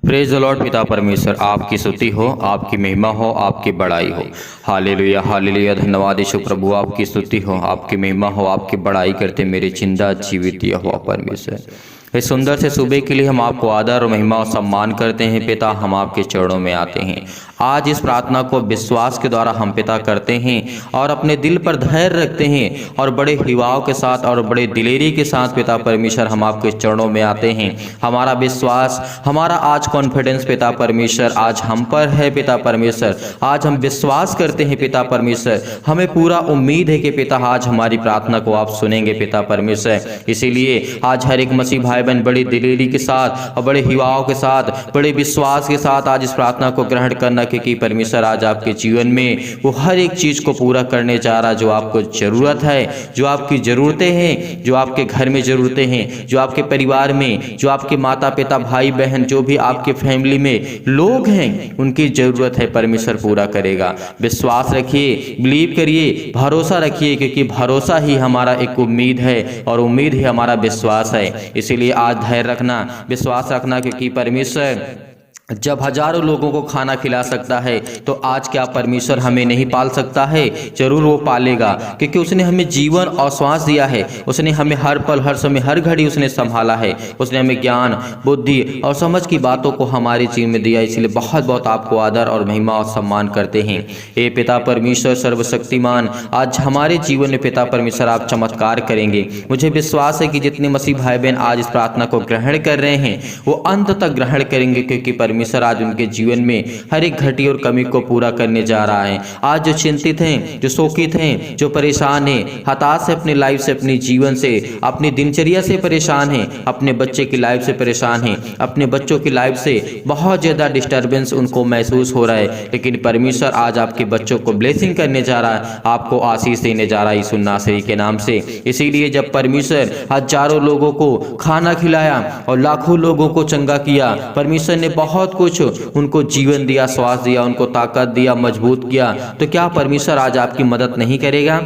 Praise the Lord. पिता परमेश्वर आपकी स्तुति हो, आपकी महिमा हो, आपकी बड़ाई हो। Hallelujah hallelujah. धन्यवाद यीशु प्रभु, आपकी स्तुति हो, आपकी महिमा हो, आपकी बड़ाई करते मेरे जिंदा जीवित हुआ परमेश्वर। इस सुंदर से सुबह के लिए हम आपको आदर और महिमा और सम्मान करते हैं। पिता, हम आपके चरणों में आते हैं। आज इस प्रार्थना को विश्वास के द्वारा हम पिता करते हैं और अपने दिल पर धैर्य रखते हैं और बड़े हिवाव के साथ और बड़े दिलेरी के साथ पिता परमेश्वर हम आपके चरणों में आते हैं। हमारा विश्वास, हमारा आज कॉन्फिडेंस पिता परमेश्वर आज हम पर है। पिता परमेश्वर, आज हम विश्वास करते हैं पिता परमेश्वर, हमें पूरा उम्मीद है कि पिता आज हमारी प्रार्थना को आप सुनेंगे पिता परमेश्वर। इसीलिए आज हर एक मसीह भाई बहन बड़ी दिलेरी के साथ और बड़े हिवाव के साथ, बड़े विश्वास के साथ आज इस प्रार्थना को ग्रहण करना, क्योंकि परमेश्वर आज आपके जीवन में वो हर एक चीज को पूरा करने जा रहा जो आपको जरूरत है, जो आपकी जरूरतें हैं, जो आपके घर में जरूरतें हैं, जो आपके परिवार में, जो आपके माता पिता भाई बहन, जो भी आपके फैमिली में लोग हैं, उनकी जरूरत है परमेश्वर पूरा करेगा। विश्वास रखिए, बिलीव करिए, भरोसा रखिए, क्योंकि भरोसा ही हमारा एक उम्मीद है और उम्मीद ही हमारा विश्वास है। इसीलिए आज धैर्य रखना, विश्वास रखना, क्योंकि परमेश्वर जब हजारों लोगों को खाना खिला सकता है तो आज क्या परमेश्वर हमें नहीं पाल सकता है? जरूर वो पालेगा, क्योंकि उसने हमें जीवन और श्वास दिया है। उसने हमें हर पल, हर समय, हर घड़ी उसने संभाला है। उसने हमें ज्ञान, बुद्धि और समझ की बातों को हमारे जीवन में दिया। इसलिए बहुत बहुत आपको आदर और महिमा और सम्मान करते हैं। हे पिता परमेश्वर सर्वशक्तिमान, आज हमारे जीवन में पिता परमेश्वर आप चमत्कार करेंगे। मुझे विश्वास है कि जितने मसीह भाई बहन आज इस प्रार्थना को ग्रहण कर रहे हैं वो अंत तक ग्रहण करेंगे, क्योंकि परमेश्वर आज उनके जीवन में हर एक घटी और कमी को पूरा करने जा रहा है। आज जो चिंतित हैं, जो शोकित हैं, जो परेशान हैं, हताश है अपनी लाइफ से, अपने जीवन से, अपनी दिनचर्या से परेशान हैं, अपने बच्चे की लाइफ से परेशान हैं, अपने बच्चों की लाइफ से बहुत ज्यादा डिस्टर्बेंस उनको महसूस हो रहा है, लेकिन परमेश्वर आज आपके बच्चों को ब्लेसिंग करने जा रहा है, आपको आशीष देने जा रहा है यीशु नासरी के नाम से। इसीलिए जब परमेश्वर हजारों लोगों को खाना खिलाया और लाखों लोगों को चंगा किया, परमेश्वर ने बहुत कुछ उनको जीवन दिया, श्वास दिया, उनको ताकत दिया, मजबूत किया, तो क्या परमेश्वर आज आपकी मदद नहीं करेगा?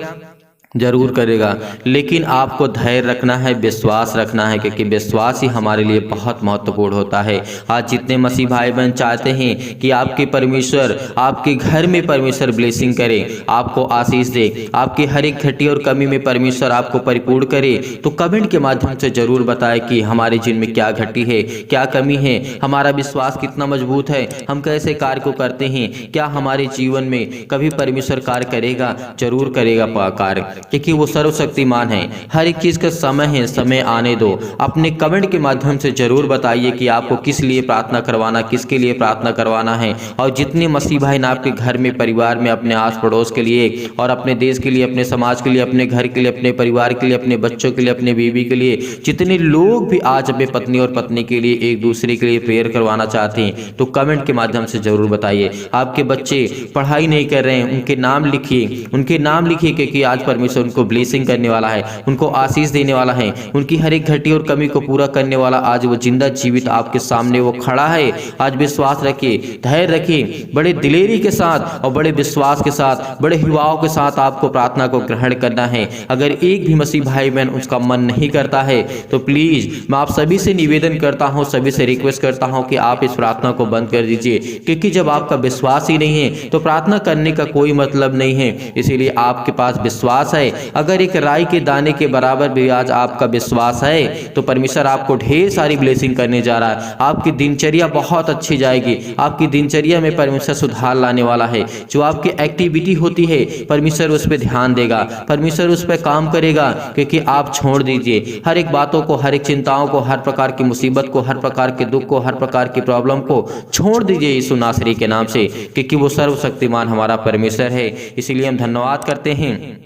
जरूर करेगा। लेकिन आपको धैर्य रखना है, विश्वास रखना है, क्योंकि विश्वास ही हमारे लिए बहुत महत्वपूर्ण होता है। आज जितने मसीह भाई बहन चाहते हैं कि आपके परमेश्वर आपके घर में परमेश्वर ब्लेसिंग करे, आपको आशीष दे, आपकी हर एक घटी और कमी में परमेश्वर आपको परिपूर्ण करे, तो कमेंट के माध्यम से जरूर बताएं कि हमारे जीवन में क्या घटी है, क्या कमी है, हमारा विश्वास कितना मजबूत है, हम कैसे कार्य को करते हैं, क्या हमारे जीवन में कभी परमेश्वर कार्य करेगा? जरूर करेगा कार्य, क्योंकि वो सर्वशक्तिमान है। हर एक चीज का समय है, समय आने दो। अपने कमेंट के माध्यम से जरूर बताइए कि आपको किस लिए प्रार्थना करवाना, किसके लिए प्रार्थना करवाना है। और जितने मसीह भाई ना आपके घर में, परिवार में, अपने आस पड़ोस के लिए और अपने देश के लिए, अपने समाज के लिए, अपने घर के लिए, अपने परिवार के लिए, अपने बच्चों के लिए, अपने बीवी के लिए, जितने लोग भी आज अपने पत्नी और पत्नी के लिए, एक दूसरे के लिए प्रेयर करवाना चाहते हैं, तो कमेंट के माध्यम से जरूर बताइए। आपके बच्चे पढ़ाई नहीं कर रहे हैं, उनके नाम लिखिए, उनके नाम लिखिए, क्योंकि आज परमेश्वर उनको ब्लेसिंग करने वाला है, उनको आशीष देने वाला है, उनकी हर एक घटी और कमी को पूरा करने वाला आज वो जिंदा जीवित आपके सामने वो खड़ा है। आज विश्वास रखिए, धैर्य रखिए, बड़े दिलेरी के साथ और बड़े विश्वास के साथ, बड़े हिवाव के साथ आपको प्रार्थना को ग्रहण करना है। अगर एक भी मसीह भाई बहन उसका मन नहीं करता है तो प्लीज मैं आप सभी से निवेदन करता हूं, सभी से रिक्वेस्ट करता हूं कि आप इस प्रार्थना को बंद कर दीजिए, क्योंकि जब आपका विश्वास ही नहीं है तो प्रार्थना करने का कोई मतलब नहीं है। इसीलिए आपके पास विश्वास है, अगर एक राई के दाने के बराबर भी आज आपका विश्वास है तो परमेश्वर आपको ढेर सारी ब्लेसिंग करने जा रहा है। आपकी दिनचर्या बहुत अच्छी जाएगी, आपकी दिनचर्या में परमेश्वर सुधार लाने वाला है। जो आपकी एक्टिविटी होती है परमेश्वर उस पर ध्यान देगा, परमेश्वर उस पर काम करेगा, क्योंकि आप छोड़ दीजिए हर एक बातों को, हर एक चिंताओं को, हर प्रकार की मुसीबत को, हर प्रकार के दुख को, हर प्रकार की प्रॉब्लम को छोड़ दीजिए यीशु नासरी के नाम से, क्योंकि वो सर्वशक्तिमान हमारा परमेश्वर है। इसीलिए हम धन्यवाद करते हैं।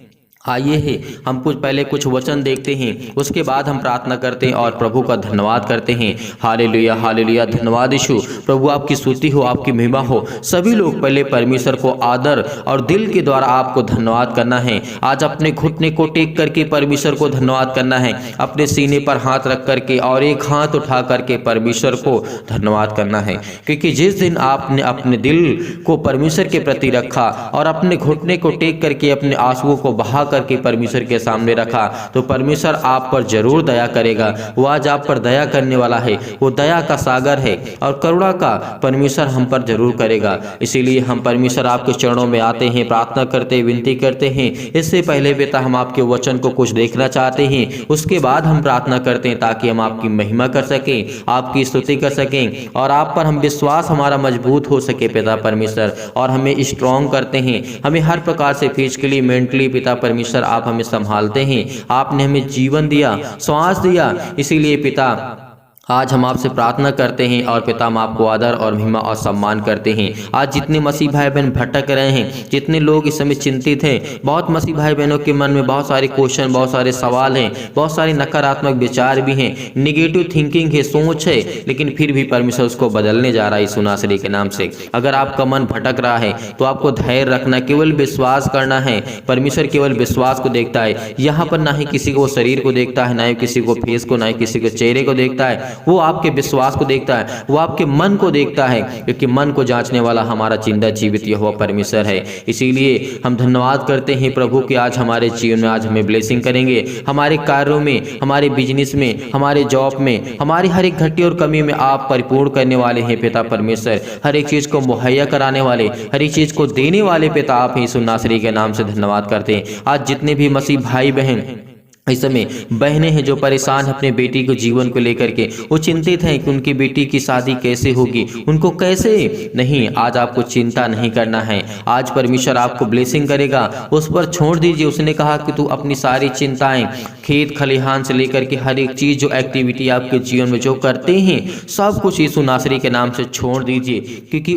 आइए हम पहले कुछ वचन देखते हैं, उसके बाद हम प्रार्थना करते हैं और प्रभु का धन्यवाद करते हैं। Hallelujah hallelujah. धन्यवाद यीशु प्रभु, आपकी स्तुति हो, आपकी महिमा हो। सभी लोग पहले परमेश्वर को आदर और दिल के द्वारा आपको धन्यवाद करना है। आज अपने घुटने को टेक करके परमेश्वर को धन्यवाद करना है, अपने सीने पर हाथ रख करके और एक हाथ उठा करके परमेश्वर को धन्यवाद करना है, क्योंकि जिस दिन आपने अपने दिल को परमेश्वर के प्रति रखा और अपने घुटने को टेक करके अपने आंसुओं को बहा करके परमेश्वर के सामने रखा तो परमेश्वर आप पर जरूर दया करेगा। वो आज आप पर दया करने वाला है, वो दया का सागर है और करुणा का परमेश्वर हम पर जरूर करेगा। इसीलिए हम परमेश्वर आपके चरणों में आते हैं, प्रार्थना करते, विनती करते हैं। इससे पहले पिता हम आपके वचन को कुछ देखना चाहते हैं, उसके बाद हम प्रार्थना करते हैं ताकि हम आपकी महिमा कर सकें, आपकी स्तुति कर सकें और आप पर हम विश्वास हमारा मजबूत हो सके पिता परमेश्वर, और हमें स्ट्रॉन्ग करते हैं। हमें हर प्रकार से फिजिकली, मेंटली पिता परमेश्वर आप हमें संभालते हैं। आपने हमें जीवन दिया, श्वास दिया। इसीलिए पिता आज हम आपसे प्रार्थना करते हैं और पिता हम आपको आदर और महिमा और सम्मान करते हैं। आज जितने मसीह भाई बहन भटक रहे हैं, जितने लोग इस समय चिंतित हैं, बहुत मसीह भाई बहनों के मन में बहुत सारे क्वेश्चन, बहुत सारे सवाल हैं, बहुत सारे नकारात्मक विचार भी हैं, निगेटिव थिंकिंग है, सोच है, लेकिन फिर भी परमेश्वर उसको बदलने जा रहा है यीशु नासरी के नाम से। अगर आपका मन भटक रहा है तो आपको धैर्य रखना, केवल विश्वास करना है। परमेश्वर केवल विश्वास को देखता है। यहाँ पर ना ही किसी को शरीर को देखता है, ना ही किसी को फेस को, ना ही किसी को चेहरे को देखता है। वो आपके विश्वास को देखता है, वो आपके मन को देखता है, क्योंकि मन को जांचने वाला हमारा जिंदा जीवित यहोवा परमेश्वर है। इसीलिए हम धन्यवाद करते हैं प्रभु कि आज हमारे जीवन में आज हमें ब्लेसिंग करेंगे, हमारे कार्यों में, हमारे बिजनेस में, हमारे जॉब में, हमारी हर एक घटी और कमी में आप परिपूर्ण करने वाले हैं पिता परमेश्वर। हर एक चीज को मुहैया कराने वाले, हर एक चीज को देने वाले पिता आप हैं। यीशु नासरी के नाम से धन्यवाद करते हैं। आज जितने भी मसीह भाई बहन इस समय बहनें हैं जो परेशान हैं अपने बेटी को जीवन को लेकर के, वो चिंतित हैं कि उनकी बेटी की शादी कैसे होगी, उनको कैसे नहीं, आज आपको चिंता नहीं करना है। आज परमेश्वर आपको ब्लेसिंग करेगा, उस पर छोड़ दीजिए। उसने कहा कि तू अपनी सारी चिंताएं, खेत खलिहान से लेकर के हर एक चीज, जो एक्टिविटी आपके जीवन में जो करते हैं, सब कुछ यीशु नासरी के नाम से छोड़ दीजिए, क्योंकि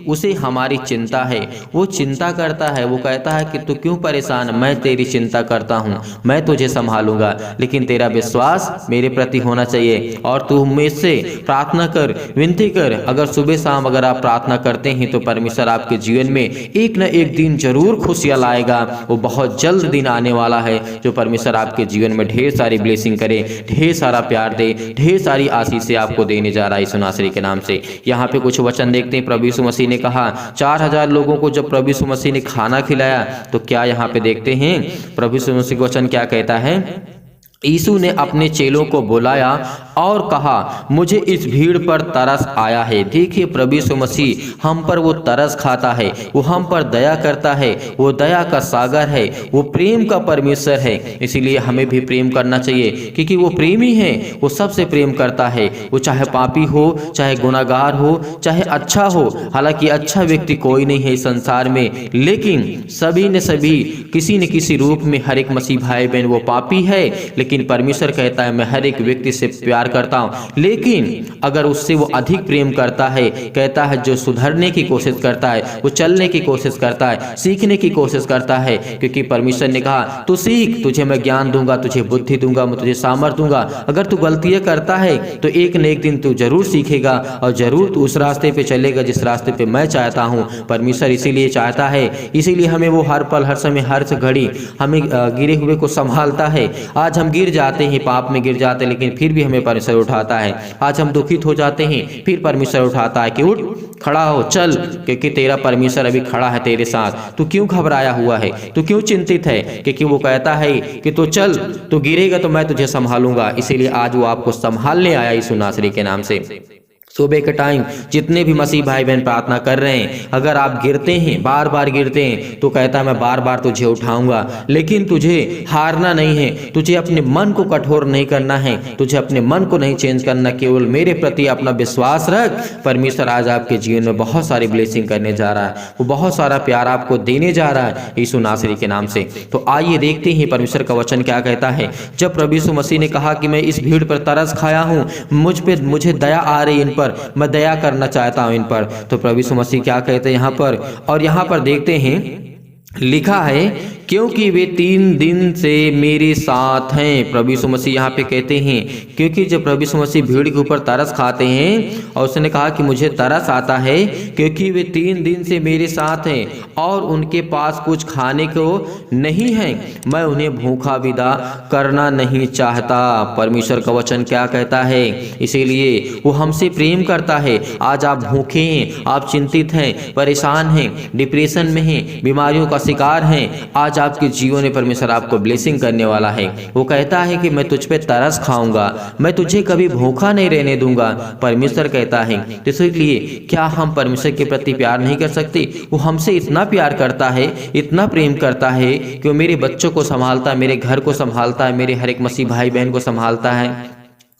उसे हमारी चिंता है। वो चिंता करता है, वो कहता है कि तू क्यों परेशान, मैं तेरी चिंता करता हूँ, मैं तुझे संभालूंगा, लेकिन तेरा विश्वास मेरे प्रति होना चाहिए। और तू मुझसे प्रार्थना कर, विनती कर। अगर सुबह शाम अगर आप प्रार्थना करते हैं तो परमेश्वर आपके जीवन में एक न एक दिन जरूर खुशियां लाएगा। वो बहुत जल्द दिन आने वाला है जो परमेश्वर आपके जीवन में ढेर सारी ब्लेसिंग करे, ढेर सारा प्यार दे, ढेर सारी आशीष आपको देने जा रहा है यीशु नासरी के नाम से। यहाँ पे कुछ वचन देखते हैं। प्रभु यीशु मसीह ने कहा 4000 लोगों को जब प्रभु यीशु मसीह ने खाना खिलाया तो क्या यहाँ पे देखते हैं प्रभु यीशु मसीह वचन क्या कहता है। यीशु ने अपने चेलों को बुलाया और कहा, मुझे इस भीड़ पर तरस आया है। देखिए प्रभु यीशु मसीह हम पर वो तरस खाता है, वो हम पर दया करता है, वो दया का सागर है, वो प्रेम का परमेश्वर है। इसीलिए हमें भी प्रेम करना चाहिए, क्योंकि वो प्रेमी है, वो सबसे प्रेम करता है। वो चाहे पापी हो, चाहे गुनाहगार हो, चाहे अच्छा हो। हालांकि अच्छा व्यक्ति कोई नहीं है इस संसार में, लेकिन सभी ने सभी किसी न किसी रूप में हर एक मसीह भाई बहन वो पापी है, लेकिन परमेश्वर कहता है मैं हर एक व्यक्ति से प्यार करता हूं। लेकिन अगर उससे वो अधिक प्रेम करता है, कहता है जो सुधरने की कोशिश करता है, वो चलने की कोशिश करता है, सीखने की कोशिश करता है, क्योंकि परमेश्वर ने कहा तू सीख, तुझे मैं ज्ञान दूंगा, तुझे बुद्धि दूंगा, मैं तुझे सामर्थ्य दूंगा। अगर तू गलतियां करता है तो एक न एक दिन तू जरूर सीखेगा और जरूर तू उस रास्ते पे चलेगा जिस रास्ते पे मैं चाहता हूँ। परमेश्वर इसीलिए चाहता है, इसीलिए हमें वो हर पल, हर समय, हर घड़ी हमें गिरे हुए को संभालता है। आज हम गिर जाते हैं, पाप में गिर जाते हैं, लेकिन फिर भी हमें परमेश्वर उठाता है। आज हम दुखित हो जाते हैं, फिर परमेश्वर उठाता है कि उठ, खड़ा हो, चल, क्योंकि तेरा परमेश्वर अभी खड़ा है तेरे साथ। तू क्यों घबराया हुआ है, तू क्यों चिंतित है, क्योंकि वो कहता है कि तू चल, तू गिरेगा तो मैं तुझे संभालूंगा। इसीलिए आज वो आपको संभालने आया यीशु नासरी के नाम से। सुबह के टाइम जितने भी मसीह भाई बहन प्रार्थना कर रहे हैं, अगर आप गिरते हैं, बार बार गिरते हैं, तो कहता है मैं बार बार तुझे उठाऊंगा। लेकिन तुझे हारना नहीं है, तुझे अपने मन को कठोर नहीं करना है, तुझे अपने मन को नहीं चेंज करना, केवल मेरे प्रति अपना विश्वास रख। परमेश्वर आज आपके जीवन में बहुत सारी ब्लेसिंग करने जा रहा है, वो बहुत सारा प्यार आपको देने जा रहा है यीशु नासरी के नाम से। तो आइए देखते हैं परमेश्वर का वचन क्या कहता है। जब प्रभु यीशु मसीह ने कहा कि मैं इस भीड़ पर तरस खाया हूँ, मुझे दया आ रही इन पर, मैं दया करना चाहता हूं इन पर, तो प्रभु यीशु मसीह क्या कहते हैं यहाँ पर, और यहाँ पर देखते हैं लिखा है क्योंकि वे 3 दिन से मेरे साथ हैं। प्रभु यीशु मसीह यहाँ पे कहते हैं क्योंकि जब प्रभु यीशु मसीह भीड़ के ऊपर तरस खाते हैं और उसने कहा कि मुझे तरस आता है क्योंकि वे 3 दिन से मेरे साथ हैं और उनके पास कुछ खाने को नहीं है, मैं उन्हें भूखा विदा करना नहीं चाहता। परमेश्वर का वचन क्या कहता है, इसीलिए वो हमसे प्रेम करता है। आज आप भूखे हैं, आप चिंतित हैं, परेशान हैं, डिप्रेशन में हैं, बीमारियों का शिकार हैं, आज आज आपके जीवन में परमेश्वर आपको ब्लेसिंग करने वाला है। वो कहता है कि मैं तुझ पे तरस खाऊंगा, मैं तुझे कभी भूखा नहीं रहने दूंगा, परमेश्वर कहता है। तो इसलिए क्या हम परमेश्वर के प्रति प्यार नहीं कर सकते? वो हमसे इतना प्यार करता है, इतना प्रेम करता है कि वो मेरे बच्चों को संभालता है, मेरे घर को संभालता है, मेरे हर एक मसीह भाई बहन को संभालता है।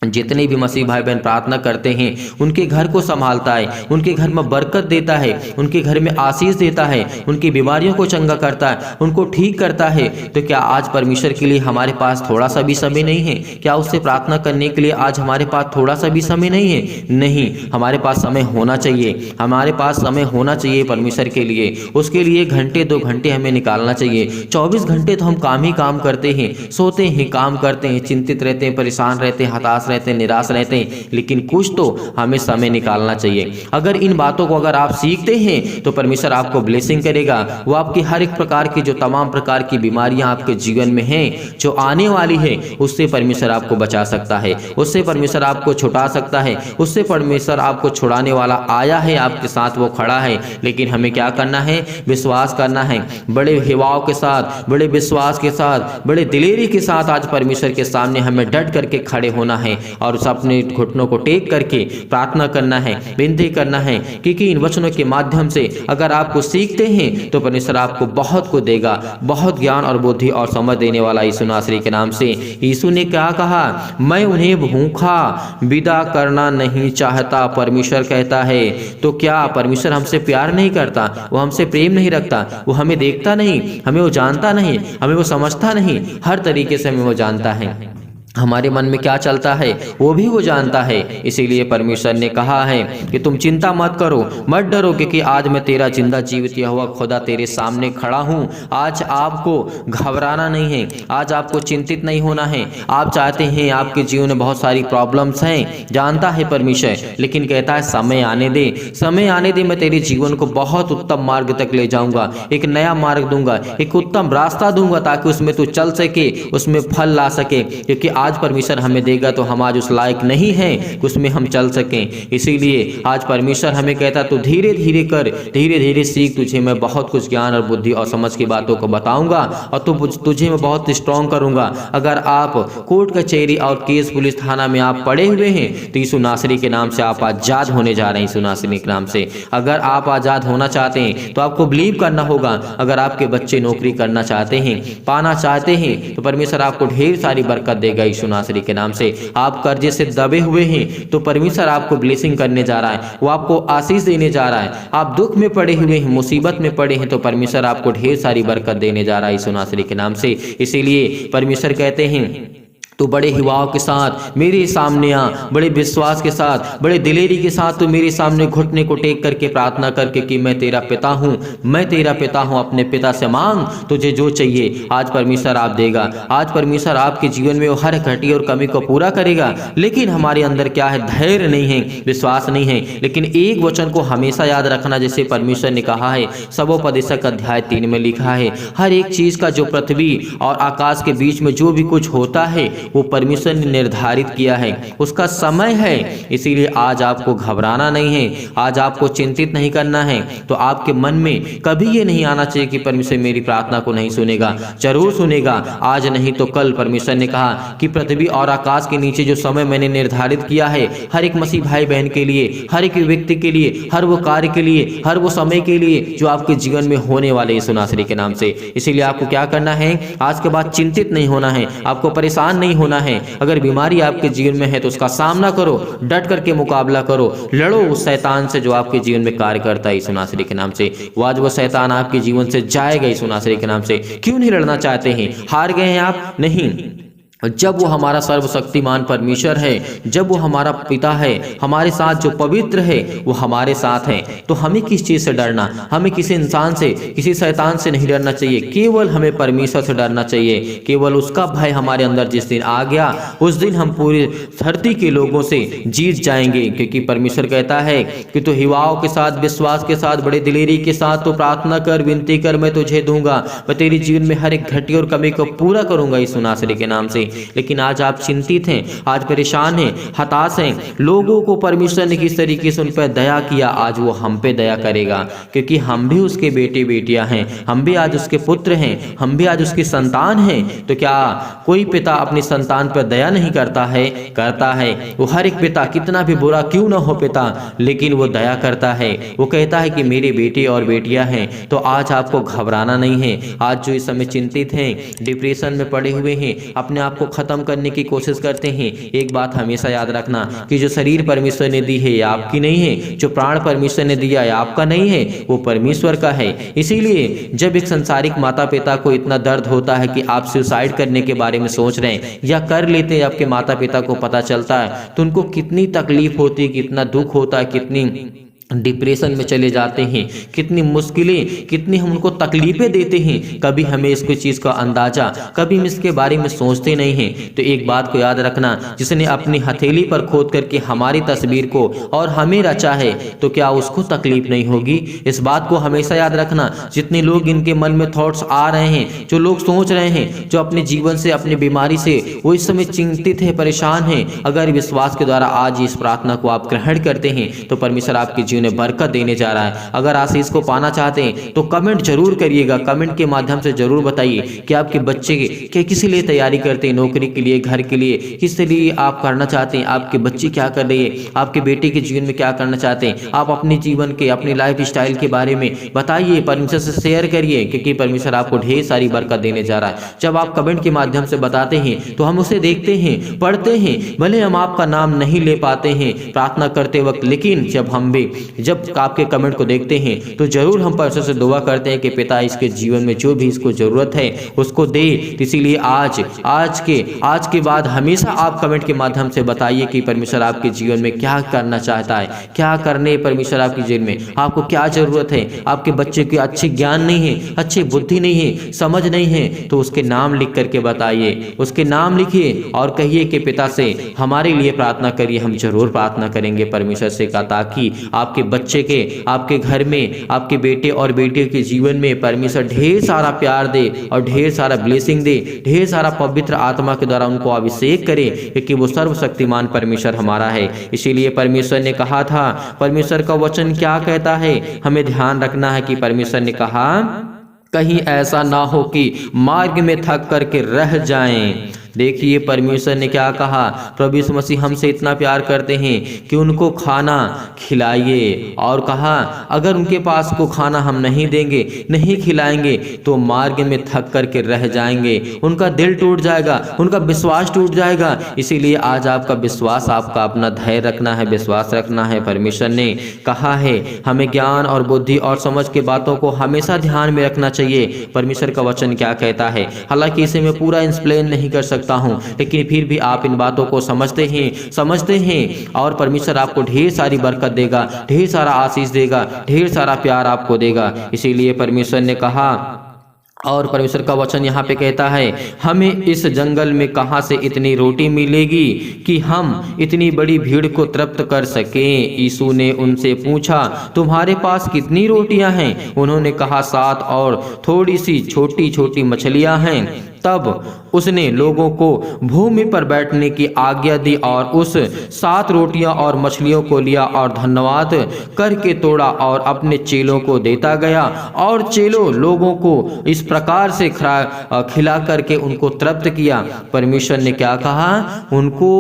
जितने भी मसीह भाई बहन प्रार्थना करते हैं उनके घर को संभालता है, उनके घर में बरकत देता है, उनके घर में आशीष देता है, उनकी बीमारियों को चंगा करता है, उनको ठीक करता है। तो क्या आज परमेश्वर के लिए हमारे पास थोड़ा सा भी समय नहीं है? क्या उससे प्रार्थना करने के लिए आज हमारे पास थोड़ा सा भी समय नहीं है? नहीं, हमारे पास समय होना चाहिए, हमारे पास समय होना चाहिए परमेश्वर के लिए। उसके लिए घंटे 2 घंटे हमें निकालना चाहिए। 24 घंटे तो हम काम ही काम करते हैं, सोते हैं, काम करते हैं, चिंतित रहते हैं, परेशान रहते हैं, हताश रहते हैं, निराश रहते हैं, लेकिन कुछ तो हमें समय निकालना चाहिए। अगर इन बातों को अगर आप सीखते हैं तो परमेश्वर आपको ब्लेसिंग करेगा। वो आपकी हर एक प्रकार की जो तमाम प्रकार की बीमारियां आपके जीवन में हैं, जो आने वाली है, उससे परमेश्वर आपको बचा सकता है, उससे परमेश्वर आपको छुड़ा सकता है, उससे परमेश्वर आपको छुड़ाने वाला आया है, आपके साथ वो खड़ा है। लेकिन हमें क्या करना है? विश्वास करना है, बड़े हिवाओं के साथ, बड़े विश्वास के साथ, बड़े दिलेरी के साथ आज परमेश्वर के सामने हमें डट करके खड़े होना है और उस अपने घुटनों को टेक करके प्रार्थना करना है, विनती करना है। क्योंकि इन वचनों के माध्यम से अगर आपको सीखते हैं तो परमेश्वर आपको बहुत को देगा, बहुत ज्ञान और बुद्धि और समझ देने वाला यीशु नासरी के नाम से। यीशु ने क्या कहा? मैं उन्हें भूखा विदा करना नहीं चाहता, परमेश्वर कहता है। तो क्या परमेश्वर हमसे प्यार नहीं करता? वो हमसे प्रेम नहीं रखता? वो हमें देखता नहीं, हमें वो जानता नहीं, हमें वो समझता नहीं? हर तरीके से हमें वो जानता है, हमारे मन में क्या चलता है वो भी वो जानता है। इसीलिए परमेश्वर ने कहा है कि तुम चिंता मत करो, मत डरो, क्योंकि आज मैं तेरा जिंदा जीवित यहोवा खुदा तेरे सामने खड़ा हूँ। आज आपको घबराना नहीं है, आज आपको चिंतित नहीं होना है। आप चाहते हैं, आपके जीवन में बहुत सारी प्रॉब्लम्स हैं, जानता है परमेश्वर, लेकिन कहता है समय आने दे, समय आने दे, मैं तेरे जीवन को बहुत उत्तम मार्ग तक ले जाऊंगा, एक नया मार्ग दूंगा, एक उत्तम रास्ता दूंगा, ताकि उसमें तू चल सके, उसमें फल ला सके। क्योंकि आज परमेश्वर हमें देगा तो हम आज उस लायक नहीं हैं कि उसमें हम चल सकें। इसीलिए आज परमेश्वर हमें कहता तू धीरे धीरे कर, धीरे धीरे सीख, तुझे मैं बहुत कुछ ज्ञान और बुद्धि और समझ की बातों को बताऊंगा और तुझे मैं बहुत स्ट्रॉन्ग करूंगा। अगर आप कोर्ट कचहरी और केस पुलिस थाना में आप पड़े हुए हैं तो यीशु नासरी के नाम से आप आजाद होने जा रहे हैं। यीशु नासरी के नाम से अगर आप आजाद होना चाहते हैं तो आपको बिलीव करना होगा। अगर आपके बच्चे नौकरी करना चाहते हैं, पाना चाहते हैं, तो परमेश्वर आपको ढेर सारी बरकत देगा यीशु नासरी के नाम से। आप कर्जे से दबे हुए हैं तो परमेश्वर आपको ब्लेसिंग करने जा रहा है, वो आपको आशीष देने जा रहा है। आप दुख में पड़े हुए हैं, मुसीबत में पड़े हैं, तो परमेश्वर आपको ढेर सारी बरकत देने जा रहा है यीशु नासरी के नाम से। इसीलिए परमेश्वर कहते हैं तो बड़े हिवाओं के साथ मेरे सामने आ, बड़े विश्वास के साथ, बड़े दिलेरी के साथ तो मेरे सामने घुटने को टेक करके प्रार्थना करके कि मैं तेरा पिता हूँ, मैं तेरा पिता हूँ, अपने पिता से मांग, तुझे जो चाहिए आज परमेश्वर आप देगा। आज परमेश्वर आपके जीवन में वो हर घटी और कमी को पूरा करेगा। लेकिन हमारे अंदर क्या है? धैर्य नहीं है, विश्वास नहीं है। लेकिन एक वचन को हमेशा याद रखना, जैसे परमेश्वर ने कहा है, सबोपदेशक अध्याय 3 में लिखा है, हर एक चीज का जो पृथ्वी और आकाश के बीच में जो भी कुछ होता है वो परमेश्वर ने निर्धारित किया है, उसका समय है। इसीलिए आज आपको घबराना नहीं है, आज आपको चिंतित नहीं करना है। तो आपके मन में कभी ये नहीं आना चाहिए कि परमेश्वर मेरी प्रार्थना को नहीं सुनेगा। जरूर सुनेगा, आज नहीं तो कल। परमेश्वर ने कहा कि पृथ्वी और आकाश के नीचे जो समय मैंने निर्धारित किया है, हर एक मसीह भाई बहन के लिए, हर एक व्यक्ति के लिए, हर वो कार्य के लिए, हर वो समय के लिए जो आपके जीवन में होने वाले यीशु नासरी के नाम से। इसीलिए आपको क्या करना है? आज के बाद चिंतित नहीं होना है, आपको परेशान नहीं होना है। अगर बीमारी आपके जीवन में है तो उसका सामना करो, डट करके मुकाबला करो, लड़ो उस शैतान से जो आपके जीवन में कार्य करता है यीशु नासरी के नाम से। वो आज वो शैतान आपके जीवन से जाएगा यीशु नासरी के नाम से। क्यों नहीं लड़ना चाहते हैं? हार गए हैं आप? नहीं, जब वो हमारा सर्वशक्तिमान परमेश्वर है, जब वो हमारा पिता है, हमारे साथ जो पवित्र है, वो हमारे साथ है, तो हमें किस चीज से डरना? हमें किसी इंसान से, किसी शैतान से नहीं डरना चाहिए, केवल हमें परमेश्वर से डरना चाहिए। केवल उसका भय हमारे अंदर जिस दिन आ गया, उस दिन हम पूरी धरती के लोगों से जीत जाएंगे। क्योंकि परमेश्वर कहता है कि तू हिवाओं के साथ, विश्वास के साथ, बड़े दिलेरी के साथ तो प्रार्थना कर, विनती कर, मैं तुझे दूंगा, मैं तेरे जीवन में हर एक घटी और कमी को पूरा करूंगा यीशु नासरी के नाम से। लेकिन आज आप चिंतित हैं, आज परेशान हैं, हताश हैं। लोगों को परमेश्वर ने किस तरीके से उन पर दया किया, आज वो हम पे दया करेगा, क्योंकि हम भी उसके बेटे बेटियां हैं, हम भी आज उसके पुत्र हैं, हम भी आज उसकी संतान हैं। तो क्या कोई पिता अपनी संतान पर दया नहीं करता है? करता है। वो हर एक पिता, कितना भी बुरा क्यों ना हो पिता, लेकिन वो दया करता है। वो कहता है कि मेरे बेटे और बेटियां हैं। तो आज आपको घबराना नहीं है। आज जो इस समय चिंतित हैं, डिप्रेशन में पड़े हुए हैं, अपने आप को खत्म करने की कोशिश करते हैं, एक बात हमेशा याद रखना कि जो शरीर परमेश्वर ने दी है ये आपकी नहीं है, जो प्राण परमेश्वर ने दिया है आपका नहीं है, वो परमेश्वर का है। इसीलिए जब एक संसारिक माता पिता को इतना दर्द होता है कि आप सुसाइड करने के बारे में सोच रहे हैं या कर लेते हैं, आपके माता पिता को पता चलता है तो उनको कितनी तकलीफ होती है, कितना दुख होता है, कितनी डिप्रेशन में चले जाते हैं, कितनी मुश्किलें, कितनी हम उनको तकलीफें देते हैं। कभी हमें इसको चीज़ का अंदाजा, कभी हम इसके बारे में सोचते नहीं हैं। तो एक बात को याद रखना, जिसने अपनी हथेली पर खोद करके हमारी तस्वीर को और हमें रचा है, तो क्या उसको तकलीफ नहीं होगी? इस बात को हमेशा याद रखना। जितने लोग इनके मन में थॉट्स आ रहे हैं, जो लोग सोच रहे हैं, जो अपने जीवन से, अपनी बीमारी से वो इस समय चिंतित है, परेशान है, अगर विश्वास के द्वारा आज इस प्रार्थना को आप ग्रहण करते हैं तो परमेश्वर आपकी उन्हें बरकत देने जा रहा है। अगर आशीष को पाना चाहते हैं तो कमेंट जरूर करिएगा, कमेंट के माध्यम से जरूर बताइए कि आपके बच्चे के किस लिए तैयारी करते हैं, नौकरी के लिए, घर के लिए, किस लिए आप करना चाहते हैं, आपके बच्चे क्या कर रही है, आपके बेटे के जीवन में क्या करना चाहते हैं, आप अपने जीवन के, अपनी लाइफ स्टाइल के बारे में बताइए, परमेश्वर से शेयर करिए, क्योंकि परमेश्वर आपको ढेर सारी बरकत देने जा रहा है। जब आप कमेंट के माध्यम से बताते हैं तो हम उसे देखते हैं, पढ़ते हैं, भले हम आपका नाम नहीं ले पाते हैं प्रार्थना करते वक्त, लेकिन जब आपके कमेंट को देखते हैं तो जरूर हम परमेश्वर से दुआ करते हैं कि पिता इसके जीवन में जो भी इसको जरूरत है उसको दे। इसीलिए आज के बाद हमेशा आप कमेंट के माध्यम से बताइए कि परमेश्वर आपके जीवन में क्या करना चाहता है, क्या करने परमेश्वर आपके जीवन में, आपको क्या जरूरत है। आपके बच्चे के अच्छे ज्ञान नहीं है, अच्छी बुद्धि नहीं है, समझ नहीं है, तो उसके नाम लिख करके बताइए, उसके नाम लिखिए और कहिए कि पिता से हमारे लिए प्रार्थना करिए। हम जरूर प्रार्थना करेंगे परमेश्वर से का, ताकि आपके बच्चे के, आपके घर में, आपके बेटे और बेटियों के जीवन में परमेश्वर ढेर सारा प्यार दे और ढेर सारा ब्लेसिंग दे, ढेर सारा पवित्र आत्मा के द्वारा उनको अभिषेक करे, क्योंकि वो सर्वशक्तिमान परमेश्वर हमारा है। इसीलिए परमेश्वर ने कहा था, परमेश्वर का वचन क्या कहता है, हमें ध्यान रखना है कि परमेश्वर ने कहा कहीं ऐसा ना हो कि मार्ग में थक करके रह जाएं। देखिए परमेश्वर ने क्या कहा, प्रभु यीशु मसीह हमसे इतना प्यार करते हैं कि उनको खाना खिलाइए, और कहा अगर उनके पास को खाना हम नहीं देंगे, नहीं खिलाएंगे तो मार्ग में थक करके रह जाएंगे, उनका दिल टूट जाएगा, उनका विश्वास टूट जाएगा। इसीलिए आज आपका विश्वास, आपका अपना धैर्य रखना है, विश्वास रखना है। परमेश्वर ने कहा है हमें ज्ञान और बुद्धि और समझ के बातों को हमेशा ध्यान में रखना चाहिए। परमेश्वर का वचन क्या कहता है, हालांकि इसे मैं पूरा एक्सप्लेन नहीं कर सकता हूं, लेकिन फिर भी आप इन बातों को समझते हैं और परमेश्वर आपको ढेर सारी बरकत देगा, ढेर सारा आशीष देगा, ढेर सारा प्यार आपको देगा। इसीलिए परमेश्वर ने कहा, और परमेश्वर का वचन यहाँ पे कहता है हमें इस जंगल में कहाँ से इतनी रोटी मिलेगी कि हम इतनी बड़ी भीड़ को तृप्त कर सकें। यीशु ने उनसे पूछा तुम्हारे पास कितनी रोटियां हैं? उन्होंने कहा 7 और थोड़ी सी छोटी छोटी मछलियां हैं। तब उसने लोगों को भूमि पर बैठने की आज्ञा दी और उस 7 रोटियां और मछलियों को लिया और धन्यवाद करके तोड़ा और अपने चेलों को देता गया, और चेलों लोगों को इस प्रकार से खिला करके उनको तृप्त किया। परमेश्वर ने क्या कहा? उनको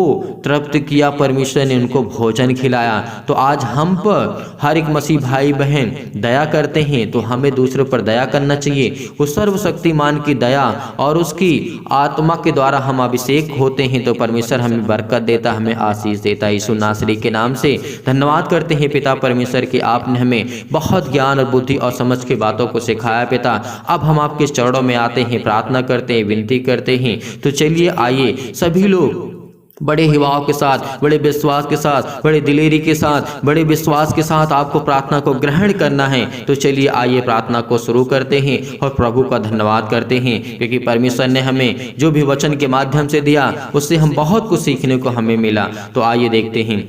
तृप्त किया, परमेश्वर ने उनको भोजन खिलाया। तो आज हम पर हर एक मसीह भाई बहन दया करते हैं तो हमें दूसरों पर दया करना चाहिए। उस सर्वशक्तिमान की दया और उसकी आत्मा के द्वारा हम अभिषेक होते हैं तो परमेश्वर हमें बरकत देता, हमें आशीष देता। यीशु नासरी के नाम से धन्यवाद करते हैं पिता परमेश्वर कि आपने हमें बहुत ज्ञान और बुद्धि और समझ की बातों को सिखाया पिता। अब हम आपके चरणों में आते हैं, प्रार्थना करते हैं, विनती करते हैं। तो चलिए आइए सभी लोग बड़े हिवाव के साथ, बड़े विश्वास के साथ, बड़े दिलेरी के साथ, बड़े विश्वास के साथ आपको प्रार्थना को ग्रहण करना है। तो चलिए आइए प्रार्थना को शुरू करते हैं और प्रभु का धन्यवाद करते हैं, क्योंकि परमेश्वर ने हमें जो भी वचन के माध्यम से दिया उससे हम बहुत कुछ सीखने को हमें मिला। तो आइए देखते हैं।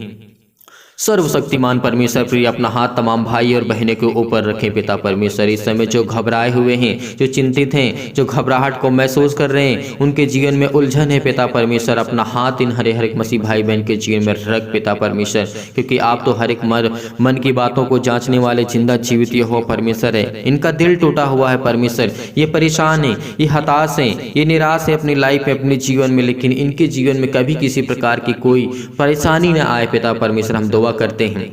सर्वशक्तिमान परमेश्वर प्रिय अपना हाथ तमाम भाई और बहनों के ऊपर रखें पिता परमेश्वर। इस समय जो घबराए हुए हैं, जो चिंतित हैं, जो घबराहट को महसूस कर रहे हैं, उनके जीवन में उलझन है पिता परमेश्वर, अपना हाथ इन हर एक मसीह भाई बहन के जीवन में रख पिता परमेश्वर, क्योंकि आप तो हर एक मन की बातों को जांचने वाले जिंदा जीवित हो परमेश्वर है। इनका दिल टूटा हुआ है परमेश्वर, ये परेशान है, ये हताश है, ये निराश है अपनी लाइफ में, अपने जीवन में, लेकिन इनके जीवन में कभी किसी प्रकार की कोई परेशानी न आए पिता परमेश्वर। हम दुआ करते हैं।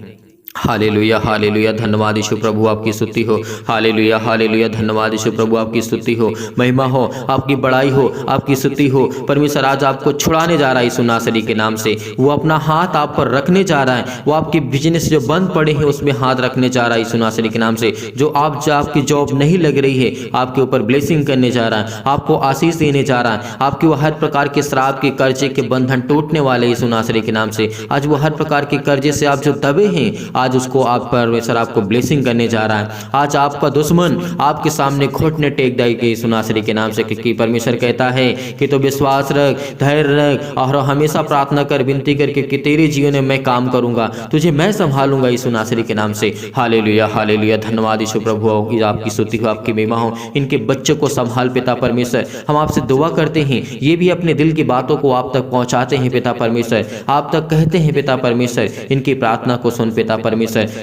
हालेलुया हालेलुया, धन्यवाद यीशु प्रभु आपकी स्तुति हो। हालेलुया हालेलुया, धन्यवाद यीशु प्रभु आपकी स्तुति हो, महिमा हो, आपकी बड़ाई हो, आपकी स्तुति हो परमेश्वर। आज आपको छुड़ाने जा रहा है यीशु नासरी के नाम से, वो अपना हाथ आप पर रखने जा रहा है, वो आपके बिजनेस जो बंद पड़े हैं उसमें हाथ रखने जा रहा है यीशु नासरी के नाम से। जो आपकी जॉब नहीं लग रही है, आपके ऊपर ब्लेसिंग करने जा रहा है, आपको आशीष देने जा रहा है, आपके वो हर प्रकार के श्राप के कर्जे के बंधन टूटने वाले यीशु नासरी के नाम से। आज वो हर प्रकार के कर्जे से आप जो दबे हैं, आज उसको आप परमेश्वर आपको ब्लेसिंग करने जा रहा है। आज आपका दुश्मन आपके सामने घुटने टेक देगा यीशु नासरी के नाम से, क्योंकि परमेश्वर कहता है कि तो विश्वास रख, धैर्य रख और हमेशा प्रार्थना कर, विनती करके कि तेरे जीवन में मैं काम करूंगा, तुझे मैं संभालूंगा यीशु नासरी के नाम से। हालेलुया हालेलुया, धन्यवाद यीशु प्रभु आपकी स्तुति हो, आपकी महिमा हो। इनके बच्चों को संभाल पिता परमेश्वर। हम आपसे दुआ करते हैं, ये भी अपने दिल की बातों को आप तक पहुंचाते हैं पिता परमेश्वर, आप तक कहते हैं पिता परमेश्वर। इनकी प्रार्थना को सुन पिता परमेश्वर।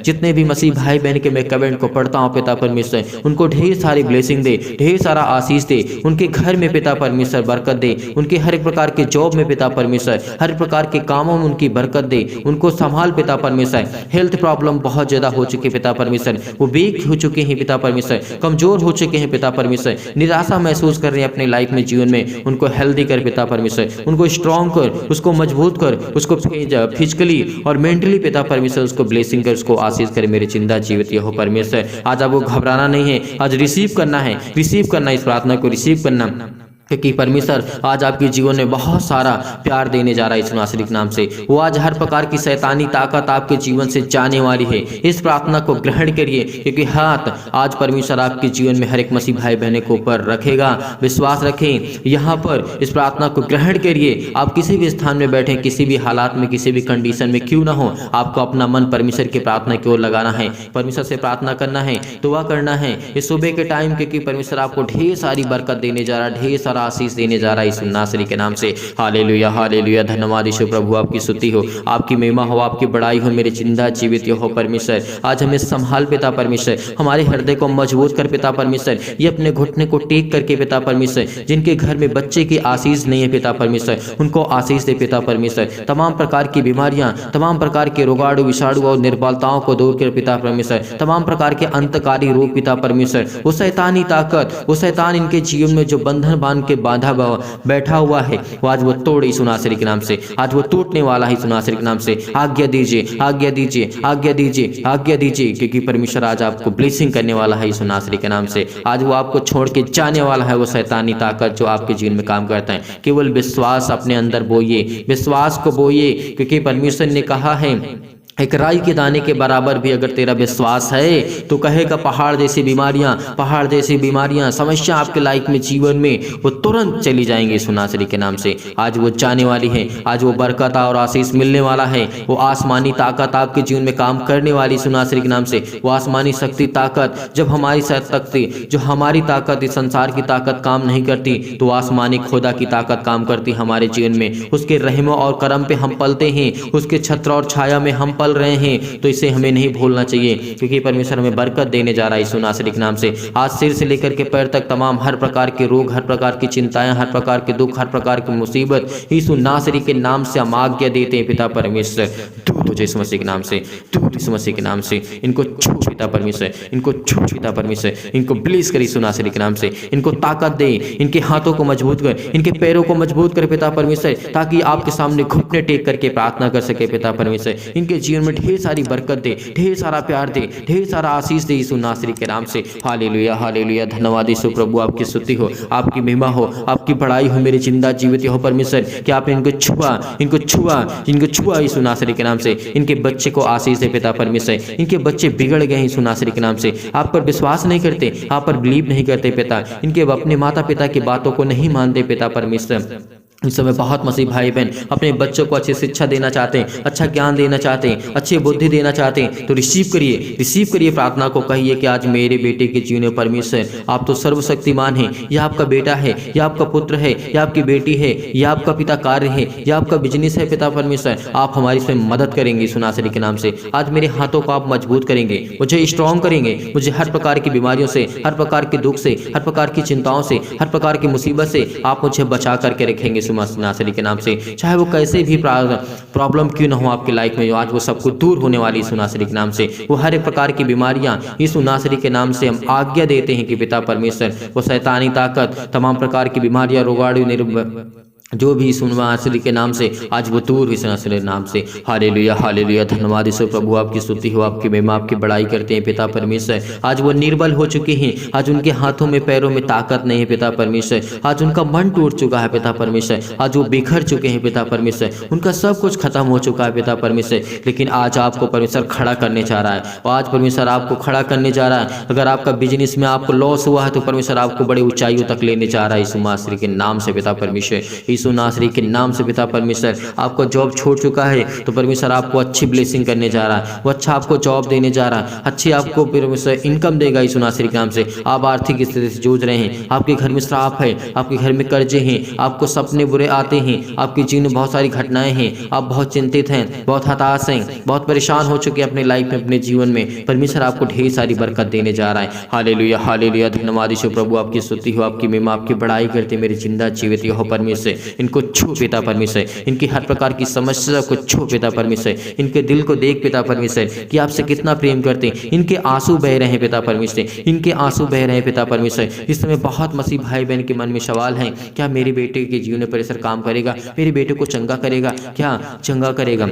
जितने भी मसीह भाई बहन के मैं कमेंट को पढ़ता हूँ पिता परमेश्वर, उनको ढेर सारी ब्लेसिंग दे, ढेर सारा आशीष दे, उनके घर में पिता परमेश्वर बरकत दे, उनके हर एक प्रकार के जॉब में पिता परमेश्वर, हर प्रकार के कामों में उनकी बरकत दे, उनको संभाल पिता परमेश्वर। हेल्थ प्रॉब्लम बहुत ज्यादा हो चुके पिता परमेश्वर, वो वीक हो चुके हैं पिता परमेश्वर, कमजोर हो चुके हैं पिता परमेश्वर, निराशा महसूस कर रहे हैं अपने लाइफ में, जीवन में। उनको हेल्दी कर पिता परमेश्वर, उनको स्ट्रॉन्ग कर, उसको मजबूत कर, उसको फिजिकली और मेंटली पिता परमेश्वर उसको ब्लेसिंग कर, उसको आशीष करे मेरे जिंदा जीवित हो परमेश्वर। आज आपको घबराना नहीं है, आज रिसीव करना है, रिसीव करना, इस प्रार्थना को रिसीव करना, क्योंकि परमेश्वर आज आपके जीवन में बहुत सारा प्यार देने जा रहा है यीशु नासरी के नाम से। वो आज हर प्रकार की शैतानी ताकत आपके जीवन से जाने वाली है। इस प्रार्थना को ग्रहण करिए, क्योंकि हाथ आज परमेश्वर आपके जीवन में हर एक मसीह भाई बहनों के ऊपर रखेगा। विश्वास रखें, यहाँ पर इस प्रार्थना को ग्रहण करिए। आप किसी भी स्थान में बैठे, किसी भी हालात में, किसी भी कंडीशन में क्यों ना हो, आपको अपना मन परमेश्वर की प्रार्थना की ओर लगाना है, परमेश्वर से प्रार्थना करना है, दुआ करना है इस सुबह के टाइम, क्योंकि परमेश्वर आपको ढेर सारी बरकत देने जा रहा है, ढेर सारा आशीष देने जा रहा है यीशु नासरी के नाम से। हालेलुया हालेलुया, धन्यवाद यीशु प्रभु आपकी स्तुति हो, आपकी महिमा हो, आपकी बड़ाई हो मेरे जिंदा जीवित हो परमेश्वर। आज हमें संभाल पिता परमेश्वर, हमारे हृदय को मजबूत कर पिता परमेश्वर। ये अपने घुटने को टेक करके पिता परमेश्वर, जिनके घर में बच्चे की आशीष नहीं है पिता परमेश्वर, उनको आशीष दे पिता परमेश्वर। तमाम प्रकार की बीमारियां, तमाम प्रकार के रोगाणु विषाणु और निर्बलताओं को दूर कर पिता परमेश्वर। तमाम प्रकार के अंतकारी रोग पिता परमेश्वर, वो शैतानी ताकत, वो शैतान इनके जीवन में जो बंधन बांध के बांधा बैठा हुआ है, वो आज वो तोड़ यीशु नासरी के नाम से, आज वो टूटने वाला है यीशु नासरी के नाम से। आज्ञा दीजिए, आज्ञा दीजिए, आज्ञा दीजिए, आज्ञा दीजिए, क्योंकि परमेश्वर आज आपको ब्लेसिंग करने वाला है यीशु नासरी के नाम से। आज वो आपको छोड़ के जाने वाला है, वो शैतानी ताकत जो आपके जीवन में काम करता है। केवल विश्वास अपने अंदर बोइए, विश्वास को बोइए, क्योंकि परमेश्वर ने कहा है एक राई के दाने के बराबर भी अगर तेरा विश्वास है तो कहेगा पहाड़ जैसी बीमारियां, पहाड़ जैसी बीमारियां, समस्या आपके लाइफ में, जीवन में, वो तुरंत चली जाएंगी यीशु नासरी के नाम से। आज वो जाने वाली है, आज वो बरकत और आशीष मिलने वाला है। वो आसमानी ताकत आपके जीवन में काम करने वाली यीशु नासरी के नाम से। वो आसमानी शक्ति ताकत, जब हमारी शक्ति, जो हमारी ताकत इस संसार की ताकत काम नहीं करती, तो आसमानी खुदा की ताकत काम करती हमारे जीवन में। उसके रहमो और करम पे हम पलते हैं, उसके छत्र और छाया में हम पल रहे हैं, तो इसे हमें नहीं भूलना चाहिए, क्योंकि परमेश्वर हमें बरकत देने जा रहा है यीशु नासरी के नाम से। आज सिर से लेकर के पैर तक तमाम हर प्रकार के रोग, हर प्रकार की चिंताएं, हर प्रकार के दुख, हर प्रकार की मुसीबत यीशु नासरी के नाम से हम आज्ञा देते हैं पिता परमेश्वर। दूर हो यीशु मसीह के नाम से, दूर यीशु मसीह के नाम से। इनको छू पिता परमेश्वर, इनको छू पिता परमेश्वर, इनको ब्लेस कर यीशु नासरी के नाम से। इनको ताकत दे, इनके हाथों को मजबूत कर, इनके पैरों को मजबूत कर पिता परमेश्वर, ताकि आपके सामने घुटने टेक करके प्रार्थना कर सके पिता परमेश्वर। इनके जीवन में ढेर सारी बरकत दे, ढेर सारा प्यार दे, ढेर सारा आशीष दे यीशु नासरी के नाम से। हालेलुया हालेलुया, धन्यवाद यीशु प्रभु आपकी स्तुति हो, आपकी महिमा हो, आपकी बड़ाई हो मेरे जिंदा जीवित हो परमेश्वर। कि आपने इनको छुआ, इनको छुआ, इनको छुआ यीशु नासरी के नाम से। इनके बच्चे को आशीष दे पिता परमेश्वर। इनके बच्चे बिगड़ गए यीशु नासरी के नाम से, आप पर विश्वास नहीं करते, आप पर बिलीव नहीं करते पिता, इनके अपने माता पिता की बातों को नहीं मानते पिता परमेश्वर। इस समय बहुत मसीह भाई बहन अपने बच्चों को अच्छी शिक्षा देना चाहते हैं, अच्छा ज्ञान देना चाहते हैं, अच्छी बुद्धि देना चाहते हैं, तो रिसीव करिए प्रार्थना को। कहिए कि आज मेरे बेटे के जीवन में परमेश्वर आप तो सर्वशक्तिमान हैं, यह आपका बेटा है, यह आपका पुत्र है, यह आपकी बेटी है, यह आपका पिता कार्य है, यह आपका बिजनेस है पिता परमेश्वर, आप हमारी इसमें मदद करेंगे यीशु नासरी के नाम से। आज मेरे हाथों को आप मजबूत करेंगे, मुझे स्ट्रॉन्ग करेंगे, मुझे हर प्रकार की बीमारियों से, हर प्रकार के दुख से, हर प्रकार की चिंताओं से, हर प्रकार की मुसीबत से आप मुझे बचा करके रखेंगे नासरी के नाम से। चाहे वो कैसे भी प्रॉब्लम क्यों ना हो आपकी लाइफ में, आज वो सब कुछ दूर होने वाली यीशु नासरी के नाम से। वो हर एक प्रकार की बीमारियां यीशु नासरी के नाम से हम आज्ञा देते हैं कि पिता परमेश्वर वो शैतानी ताकत, तमाम प्रकार की बीमारियां, रोगाणु, जो भी यीशु नासरी के नाम से आज वो दूर यीशु नासरी के नाम से। हालेलुया हालेलुया, धन्यवाद यीशु प्रभु, आपकी स्तुति हो, आपकी महिमा, आपकी बड़ाई करते हैं पिता परमेश्वर। आज वो निर्बल हो चुके हैं, आज उनके हाथों में पैरों में ताकत नहीं है पिता परमेश्वर, आज उनका मन टूट चुका है पिता परमेश्वर, आज वो बिखर चुके हैं पिता परमेश्वर, उनका सब कुछ खत्म हो चुका है पिता परमेश्वर। लेकिन आज आपको परमेश्वर खड़ा करने जा रहा है, और आज परमेश्वर आपको खड़ा करने जा रहा है। अगर आपका बिजनेस में आपको लॉस हुआ है तो परमेश्वर आपको बड़ी ऊंचाइयों तक लेने जा रहा है यीशु नासरी के नाम से पिता परमेश्वर। यीशु नासरी के नाम से पिता परमेश्वर, आपको जॉब छोड़ चुका है तो परमेश्वर आपको अच्छी ब्लेसिंग करने जा रहा है, वो अच्छा आपको जॉब देने जा रहा है, अच्छी आपको परमेश्वर इनकम देगा यीशु नासरी के नाम से। आप आर्थिक स्थिति से जूझ रहे हैं, आपके घर में श्राप है, आपके घर में कर्जे हैं, आपको सपने बुरे आते हैं, आपके जीवन में बहुत सारी घटनाएं हैं, आप बहुत चिंतित हैं, बहुत हताश हैं, बहुत परेशान हो चुके हैं अपने लाइफ में, अपने जीवन में। परमेश्वर आपको ढेर सारी बरकत देने जा रहा है। हालेलुया हालेलुया, धन्यवाद यीशु प्रभु, आपकी स्तुति हो, आपकी महिमा, आपकी बड़ाई करते मेरे जिंदा जीवित हो परमेश्वर। इनको छू पिता परमेश्वर, इनकी हर प्रकार की समस्या को छू पिता परमेश्वर, इनके दिल को देख पिता परमेश्वर कि आपसे कितना प्रेम करते हैं। इनके आंसू बह रहे हैं पिता परमेश्वर, इनके आंसू बह रहे हैं पिता परमेश्वर। इस समय बहुत मसीह भाई बहन के मन में सवाल है, क्या मेरे बेटे के जीवन में परमेश्वर काम करेगा, मेरे बेटे को चंगा करेगा, क्या चंगा करेगा?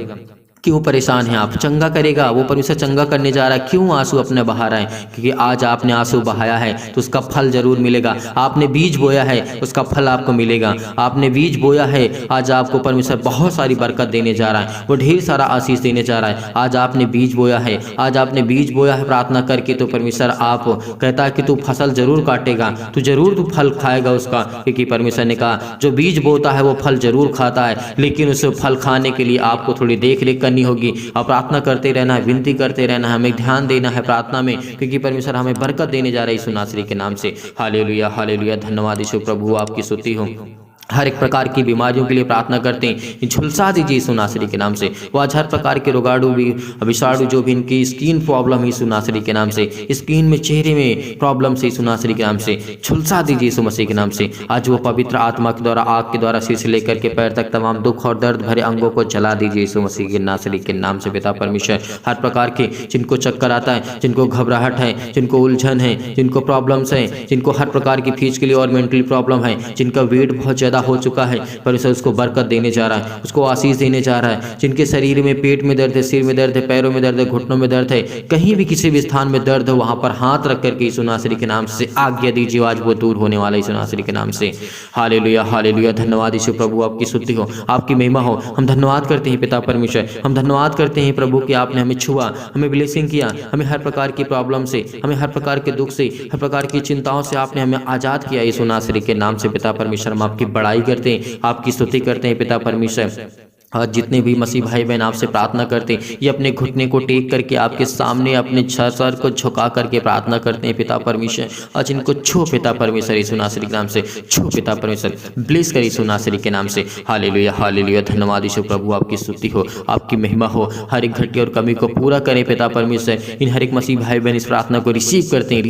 क्यों परेशान हैं आप? चंगा करेगा, वो परमेश्वर चंगा करने जा रहा है। क्यों आंसू अपने बहा रहे हैं? क्योंकि आज आपने आंसू बहाया है तो उसका फल जरूर मिलेगा। आपने बीज बोया है उसका फल आपको मिलेगा। आपने बीज बोया है, आज आपको परमेश्वर बहुत सारी बरकत देने जा रहा है, वो ढेर सारा आशीष देने जा रहा है। आज आपने बीज बोया है, आज आपने बीज बोया है प्रार्थना करके, तो परमेश्वर आप कहता है कि तू फसल जरूर काटेगा, तू जरूर तू फल खाएगा उसका। क्योंकि परमेश्वर ने कहा जो बीज बोता है वो फल जरूर खाता है, लेकिन उसे फल खाने के लिए आपको थोड़ी देख रेख करनी होगी और प्रार्थना करते रहना है, विनती करते रहना है, हमें ध्यान देना है प्रार्थना में, क्योंकि परमेश्वर हमें बरकत देने जा रहा है यीशु नासरी के नाम से। हालेलुया हालेलुया, धन्यवाद यीशु प्रभु, आपकी स्तुति हो। हर एक प्रकार की बीमारियों के लिए प्रार्थना करते हैं, झुलसा दीजिए यीशु नासरी के नाम से। वो आज हर प्रकार के रोगाणु भी, विषाणु, जो भी इनकी स्किन प्रॉब्लम यीशु नासरी के नाम से, स्किन में, चेहरे में प्रॉब्लम से यीशु नासरी के नाम से झुलसा दीजिए यीशु मसीह के नाम से। आज वो पवित्र आत्मा के द्वारा, आग के द्वारा, सिर से लेकर के पैर तक तमाम दुख और दर्द भरे अंगों को जला दीजिए यीशु मसीह के नासरी के नाम से पिता परमेश्वर। हर प्रकार के जिनको चक्कर आता है, जिनको घबराहट है, जिनको उलझन है, जिनको प्रॉब्लम्स हैं, जिनको हर प्रकार की फिजिकली और मेंटली प्रॉब्लम है, जिनका वेट बहुत ज़्यादा हो चुका है, परमेश्वर उसको बरकत देने जा रहा है, उसको आशीष देने जा रहा है। जिनके शरीर में, पेट में दर्द है, सिर में दर्द है, पैरों में दर्द है, घुटनों में दर्द है, कहीं भी किसी भी स्थान में दर्द हो, वहां पर हाथ रख करके यीशु नासरी के नाम से आज्ञा दीजिए, आज वो दूर होने वाला यीशु नासरी के नाम से। हालेलुया हालेलुया, धन्यवाद यीशु प्रभु, आपकी स्तुति हो, आपकी महिमा हो। हम धन्यवाद करते हैं पिता परमेश्वर, हम धन्यवाद करते हैं प्रभु कि आपने हमें छुआ, हमें ब्लेसिंग किया, हमें हर प्रकार की प्रॉब्लम से, हमें हर प्रकार के दुख से, हर प्रकार की चिंताओं से आपने हमें आजाद किया यीशु नासरी के नाम से पिता परमेश्वर। हम आपकी बड़ाई करते हैं, आपकी स्तुति करते हैं पिता परमेश्वर। आज जितने भी मसीह भाई बहन आपसे प्रार्थना करते हैं, ये अपने घुटने को टेक करके आपके सामने अपने सर को झुका करके प्रार्थना करते हैं पिता परमेश्वर। आज इनको छू पिता परमेश्वर यीशु नासरी के नाम से, छू पिता परमेश्वर, ब्लेस कर यीशु नासरी के नाम से। हालेलुया हालेलुया, धन्यवाद यीशु प्रभु, आपकी स्तुति हो, आपकी महिमा हो। हर एक घटी और कमी को पूरा करें पिता परमेश्वर। इन हर एक मसीह भाई बहन इस प्रार्थना को रिसीव करते हैं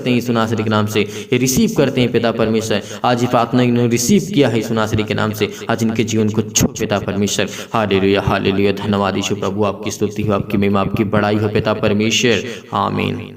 यीशु नासरी के नाम से, ये रिसीव करते हैं पिता परमेश्वर। आज ये प्रार्थना इन्होंने रिसीव किया है यीशु नासरी के नाम से, आज इनके जीवन को छू पिता परमेश्वर। हालेलुया हालेलुया, धन्यवाद यीशु प्रभु, आपकी स्तुति हो, आपकी महिमा, आपकी बड़ाई हो पिता परमेश्वर। आमीन।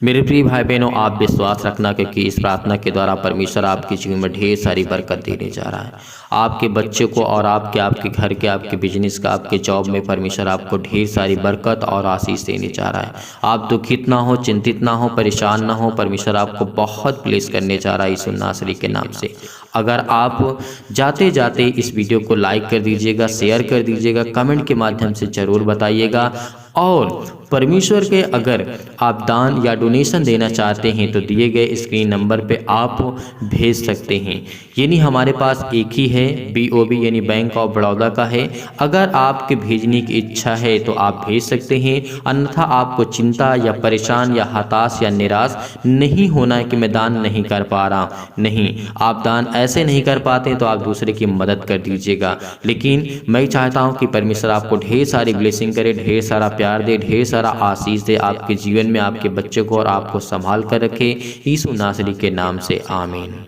मेरे प्रिय भाई बहनों, आप विश्वास रखना क्योंकि इस प्रार्थना के द्वारा परमेश्वर आपके जीवन में ढेर सारी बरकत देने जा रहा है। आपके बच्चों को और आपके घर के, आपके बिजनेस का, आपके जॉब में परमेश्वर आपको ढेर सारी बरकत और आशीष देने जा रहा है। आप दुखित ना हो, चिंतित ना हो, परेशान ना हो, परमेश्वर आपको बहुत ब्लेस करने जा रहा है यीशु नासरी के नाम से। अगर आप जाते जाते इस वीडियो को लाइक कर दीजिएगा, शेयर कर दीजिएगा, कमेंट के माध्यम से ज़रूर बताइएगा। और परमेश्वर के अगर आप दान या डोनेशन देना चाहते हैं तो दिए गए स्क्रीन नंबर पे आप भेज सकते हैं। यानी हमारे पास एक ही है, BOB यानी बैंक ऑफ बड़ौदा का है। अगर आपके भेजने की इच्छा है तो आप भेज सकते हैं, अन्यथा आपको चिंता या परेशान या हताश या निराश नहीं होना है कि मैं दान नहीं कर पा रहा। नहीं, आप दान ऐसे नहीं कर पाते तो आप दूसरे की मदद कर दीजिएगा। लेकिन मैं चाहता हूँ कि परमेश्वर आपको ढेर सारी ब्लेसिंग करे, ढेर सारा प्यार दे, ढेर सारा आशीष दे, आपके जीवन में आपके बच्चे को और आपको संभाल कर रखे। यीशु नासरी के नाम से आमीन।